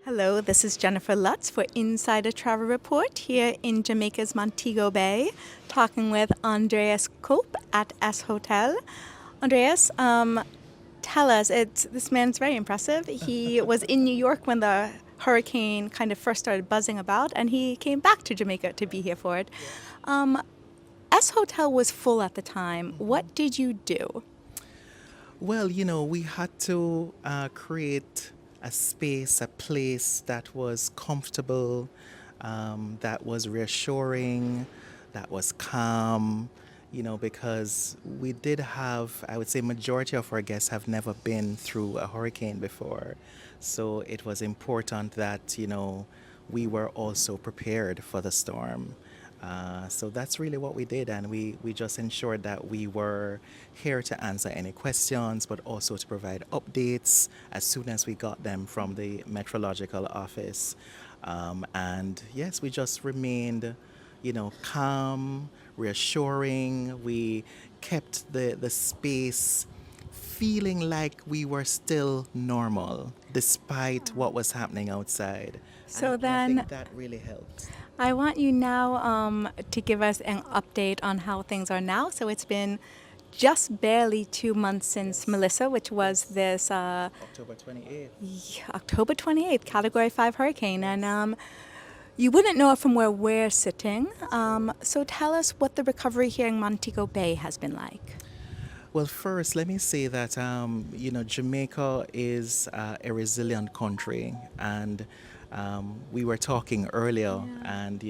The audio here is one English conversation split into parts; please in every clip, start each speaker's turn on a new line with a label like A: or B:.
A: Hello, this is Jennifer Lutz for Insider Travel Report here in Jamaica's Montego Bay, talking with Andreas Cope at S Hotel. Andreas, tell us, this man's very impressive. He was in New York when the hurricane kind of first started buzzing about, and he came back to Jamaica to be here for it. S Hotel was full at the time. What did you do?
B: Well, we had to create a space, a place that was comfortable, that was reassuring, that was calm, because we did have, I would say, majority of our guests have never been through a hurricane before. So it was important that, we were also prepared for the storm. So that's really what we did, and we just ensured that we were here to answer any questions, but also to provide updates as soon as we got them from the meteorological office. And yes, we just remained, calm, reassuring. We kept the space feeling like we were still normal despite what was happening outside.
A: So
B: And I
A: then
B: think that really helped.
A: I want you now to give us an update on how things are now. So it's been just barely 2 months since
B: Yes.
A: Melissa, which was this
B: October 28th.
A: October 28th, Category 5 hurricane. And you wouldn't know it from where we're sitting. So tell us what the recovery here in Montego Bay has been like.
B: Well, first, let me say that Jamaica is a resilient country, and we were talking earlier, and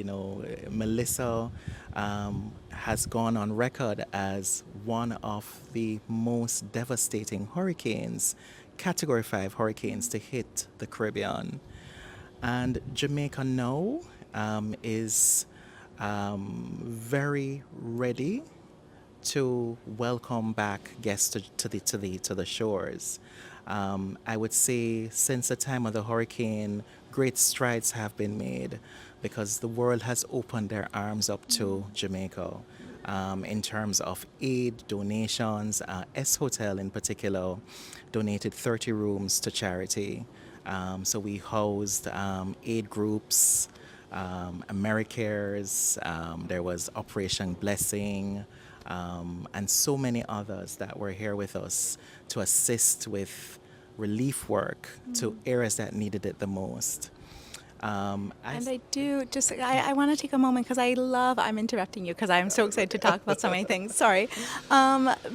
B: Melissa has gone on record as one of the most devastating hurricanes, Category 5 hurricanes, to hit the Caribbean. And Jamaica now is very ready to welcome back guests to the shores. I would say since the time of the hurricane, great strides have been made because the world has opened their arms up to Jamaica in terms of aid, donations. S Hotel in particular donated 30 rooms to charity. So we housed aid groups, AmeriCares, there was Operation Blessing, and so many others that were here with us to assist with relief work to areas that needed it the most.
A: And I want to take a moment because I'm interrupting you because I'm so excited to talk about so many things. Sorry.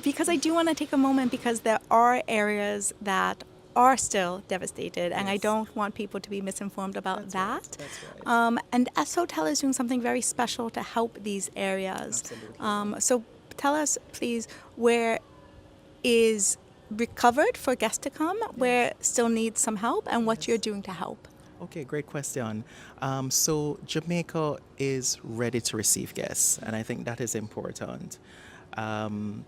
A: Because I do want to take a moment because there are areas that are still devastated, and I
B: Yes.
A: don't want people to be misinformed about
B: That's right,
A: that.
B: that's right.
A: And S Hotel is doing something very special to help these areas.
B: Absolutely.
A: So tell us, please, where is recovered for guests to come, where still needs some help, and what you're doing to help.
B: Okay, great question. So Jamaica is ready to receive guests, and I think that is important. Um,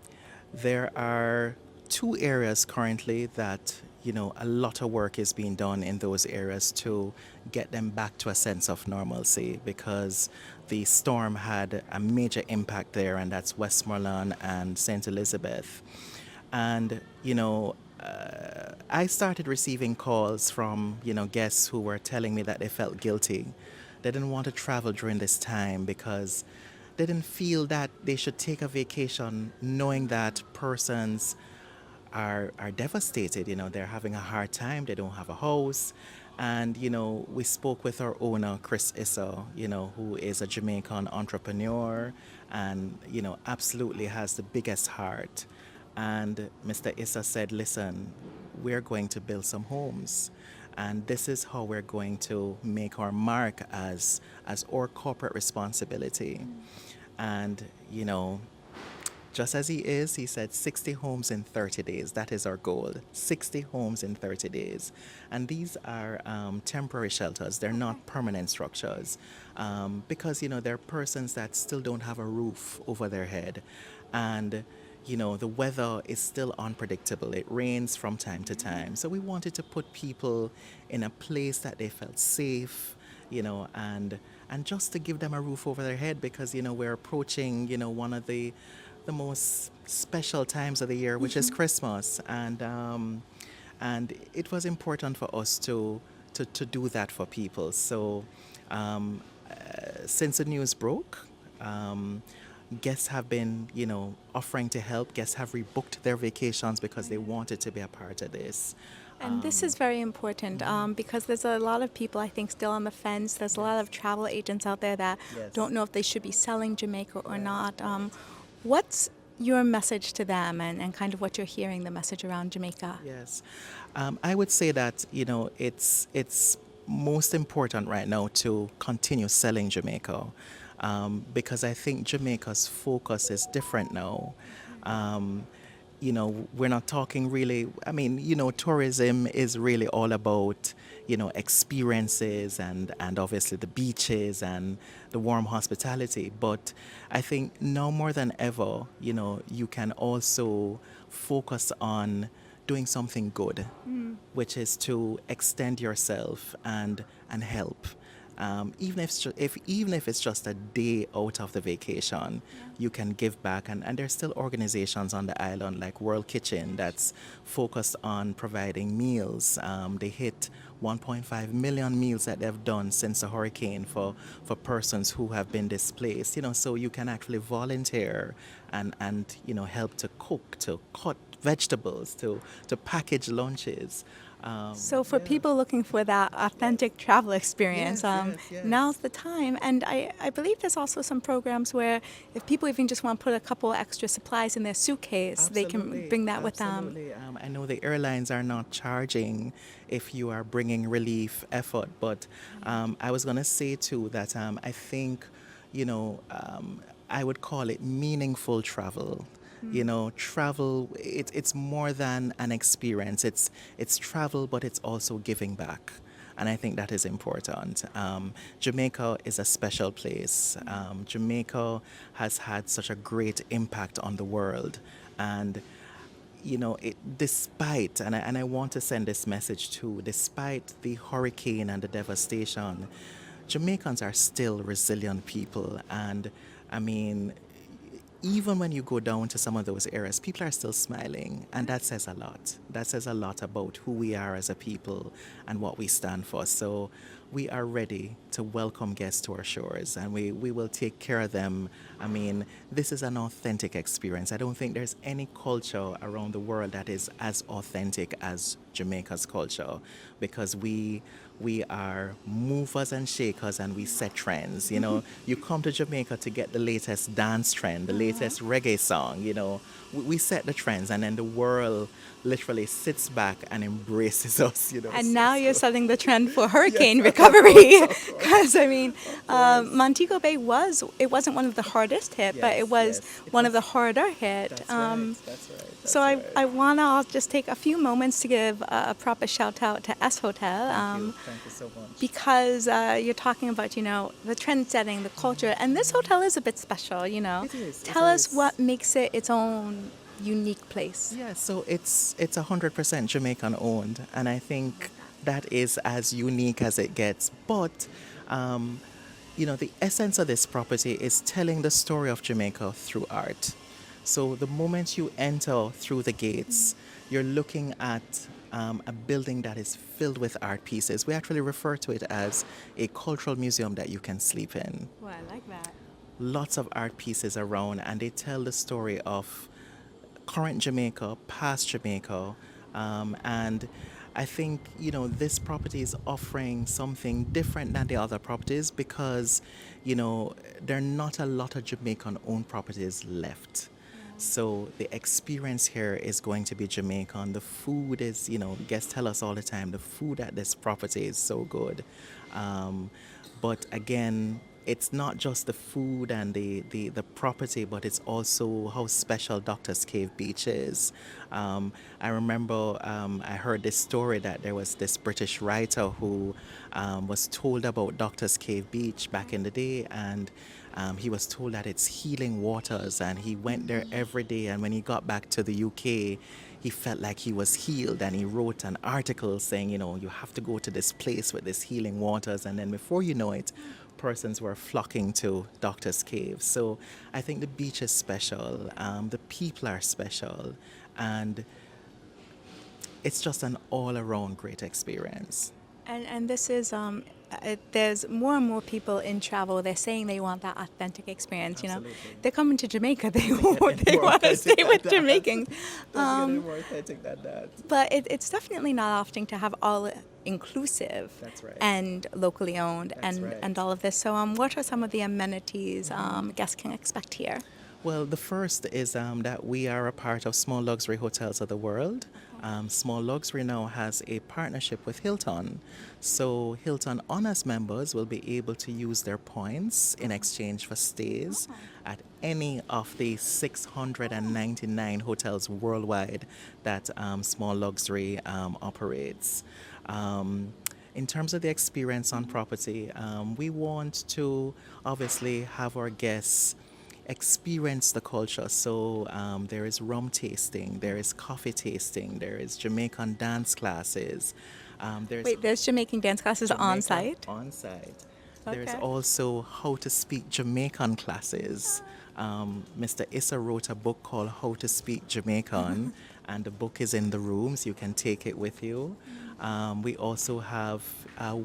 B: there are two areas currently that a lot of work is being done in those areas to get them back to a sense of normalcy because the storm had a major impact there, and that's Westmoreland and St. Elizabeth. And I started receiving calls from guests who were telling me that they felt guilty. They didn't want to travel during this time because they didn't feel that they should take a vacation knowing that persons are devastated. They're having a hard time. They don't have a house. And, we spoke with our owner, Chris Issa, who is a Jamaican entrepreneur and, absolutely has the biggest heart. And Mr. Issa said, listen, we're going to build some homes. And this is how we're going to make our mark as our corporate responsibility. And, just as he said 60 homes in 30 days. That is our goal. 60 homes in 30 days. And these are temporary shelters. They're not permanent structures because, there are persons that still don't have a roof over their head. And, the weather is still unpredictable. It rains from time to time. So we wanted to put people in a place that they felt safe, and just to give them a roof over their head because we're approaching one of the most special times of the year, which is Christmas, and it was important for us to do that for people. So um, since the news broke, um, guests have been, offering to help. Guests have rebooked their vacations because they wanted to be a part of this.
A: And this is very important because there's a lot of people, I think, still on the fence. There's a lot of travel agents out there that
B: Yes.
A: don't know if they should be selling Jamaica or
B: Right,
A: not.
B: right.
A: What's your message to them and kind of what you're hearing, the message around Jamaica?
B: Yes, I would say that it's most important right now to continue selling Jamaica, because I think Jamaica's focus is different now. Um, we're not talking really, I mean, tourism is really all about, experiences and obviously the beaches and the warm hospitality. But I think now more than ever, you can also focus on doing something good, which is to extend yourself and help. Even if it's just a day out of the vacation, you can give back. And there's still organizations on the island like World Kitchen that's focused on providing meals. They hit 1.5 million meals that they've done since the hurricane for persons who have been displaced. So you can actually volunteer and help to cook, to cut vegetables, to package lunches.
A: So for
B: Yeah.
A: people looking for that authentic travel experience,
B: Yes.
A: now's the time. And I believe there's also some programs where if people even just want to put a couple extra supplies in their suitcase, they can bring that with them.
B: Absolutely. I know the airlines are not charging if you are bringing relief effort, but I was going to say too that I think, I would call it meaningful travel. Travel, it's more than an experience. It's travel, but it's also giving back. And I think that is important. Jamaica is a special place. Jamaica has had such a great impact on the world. And despite, and I want to send this message too, despite the hurricane and the devastation, Jamaicans are still resilient people. And I mean, even when you go down to some of those areas, people are still smiling, and that says a lot. That says a lot about who we are as a people and what we stand for. So we are ready to welcome guests to our shores, and we will take care of them. I mean, this is an authentic experience. I don't think there's any culture around the world that is as authentic as Jamaica's culture, because we are movers and shakers and we set trends. You come to Jamaica to get the latest dance trend, the latest reggae song. We set the trends, and then the world literally sits back and embraces us.
A: And
B: So,
A: now you're
B: so
A: setting the trend for hurricane
B: yes,
A: recovery.
B: of
A: Because,
B: course,
A: I mean,
B: of course.
A: Montego Bay it wasn't one of the hardest hit, but it
B: Yes,
A: was
B: yes. It
A: one of
B: was.
A: the harder hit.
B: That's right. That's right.
A: So
B: That's
A: I
B: right.
A: want to just take a few moments to give a proper shout out to S Hotel.
B: Thank you. Thank you so much.
A: Because you're talking about, the trend setting, the culture, and this hotel is a bit special,
B: It is. It
A: Tell us
B: is.
A: what makes it its own unique place.
B: Yeah, so it's 100% Jamaican owned, and I think that is as unique as it gets. But the essence of this property is telling the story of Jamaica through art. So the moment you enter through the gates, you're looking at a building that is filled with art pieces. We actually refer to it as a cultural museum that you can sleep in.
A: Well, I like that.
B: Lots of art pieces around, and they tell the story of current Jamaica, past Jamaica, and I think this property is offering something different than the other properties because there are not a lot of Jamaican-owned properties left. So the experience here is going to be Jamaican. The food is, guests tell us all the time, the food at this property is so good. Um, but again, it's not just the food and the property, but it's also how special Doctor's Cave Beach is. I remember I heard this story that there was this British writer who was told about Doctor's Cave Beach back in the day, and he was told that it's healing waters, and he went there every day. And when he got back to the UK, he felt like he was healed, and he wrote an article saying, you have to go to this place with this healing waters, and then before you know it, persons were flocking to Doctor's Cave. So I think the beach is special, the people are special, and it's just an all-around great experience.
A: And this is there's more and more people in travel. They're saying they want that authentic experience.
B: Absolutely.
A: They're coming to Jamaica. They
B: More
A: want to
B: authentic
A: stay
B: than
A: with
B: that.
A: Jamaicans.
B: Doesn't get any more authentic than that.
A: But it's definitely not often to have all inclusive
B: That's right.
A: and locally owned
B: That's
A: and
B: right.
A: and all of this. So what are some of the amenities guests can expect here?
B: Well, the first is that we are a part of Small Luxury Hotels of the World. Small Luxury now has a partnership with Hilton. So Hilton Honors members will be able to use their points in exchange for stays at any of the 699 hotels worldwide that Small Luxury operates. In terms of the experience on property, we want to obviously have our guests experience the culture. So there is rum tasting, there is coffee tasting, there is Jamaican dance classes.
A: There's Jamaican dance classes on
B: Jamaican
A: site.
B: On site. There's
A: Okay.
B: also how to speak Jamaican classes. Mr. Issa wrote a book called How to Speak Jamaican, and the book is in the rooms. You can take it with you. We also have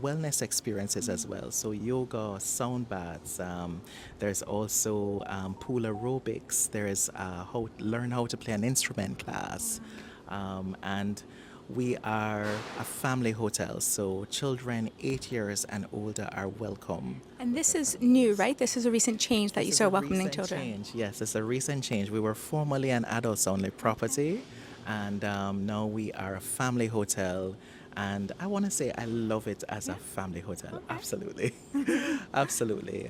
B: wellness experiences as well. So yoga, sound baths. There's also pool aerobics. There is learn how to play an instrument class, and we are a family hotel, so children 8 years and older are welcome.
A: And this is new, right? This is a recent change that you
B: This is
A: start
B: a
A: welcoming
B: recent
A: children.
B: Change. Yes, it's a recent change. We were formerly an adults-only property, and now we are a family hotel. And I want to say I love it as a family hotel. Absolutely. Absolutely.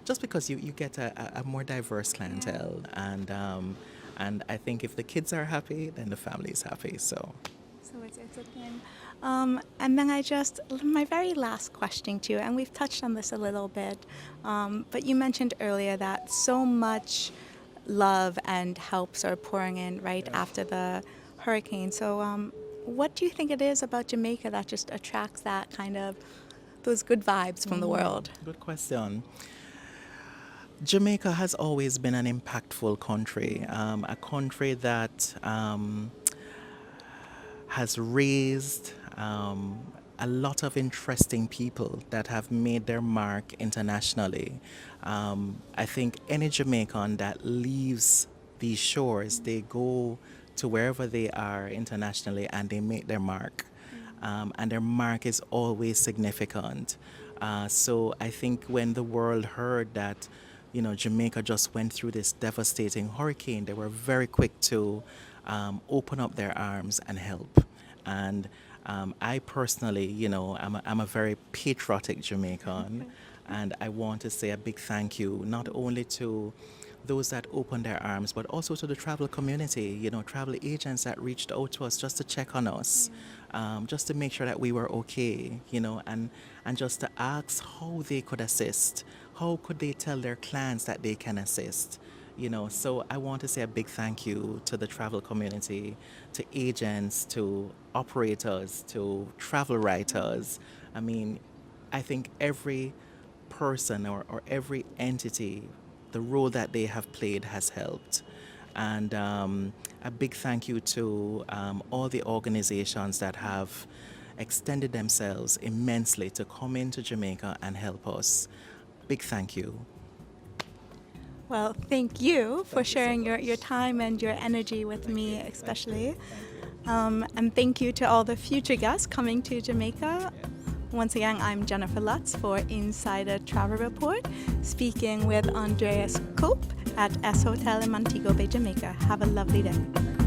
B: Just because you get a more diverse clientele, and I think if the kids are happy, then the family is happy. So
A: It's a thing. And then my very last question to you, and we've touched on this a little bit, but you mentioned earlier that so much love and helps are pouring in right after the hurricane. So what do you think it is about Jamaica that just attracts that kind of, those good vibes from the world?
B: good question. Jamaica has always been an impactful country, a country that has raised a lot of interesting people that have made their mark internationally. I think any Jamaican that leaves these shores, they go to wherever they are internationally and they make their mark. And their mark is always significant. So I think when the world heard that, Jamaica just went through this devastating hurricane, they were very quick to open up their arms and help. And I personally, I'm a very patriotic Jamaican, and I want to say a big thank you not only to those that opened their arms, but also to the travel community, travel agents that reached out to us just to check on us, just to make sure that we were okay, and just to ask how they could assist, how could they tell their clients that they can assist. So I want to say a big thank you to the travel community, to agents, to operators, to travel writers. I mean, I think every person or every entity, the role that they have played has helped. And a big thank you to all the organizations that have extended themselves immensely to come into Jamaica and help us. Big thank you.
A: Well, thank you for
B: Thank you so
A: sharing your
B: much.
A: time and your energy with me,
B: Thank you.
A: especially.
B: Thank
A: And thank you to all the future guests coming to Jamaica.
B: you.
A: Once again, I'm Jennifer Lutz for Insider Travel Report, speaking with Andreas Cope at S Hotel in Montego Bay, Jamaica. Have a lovely day.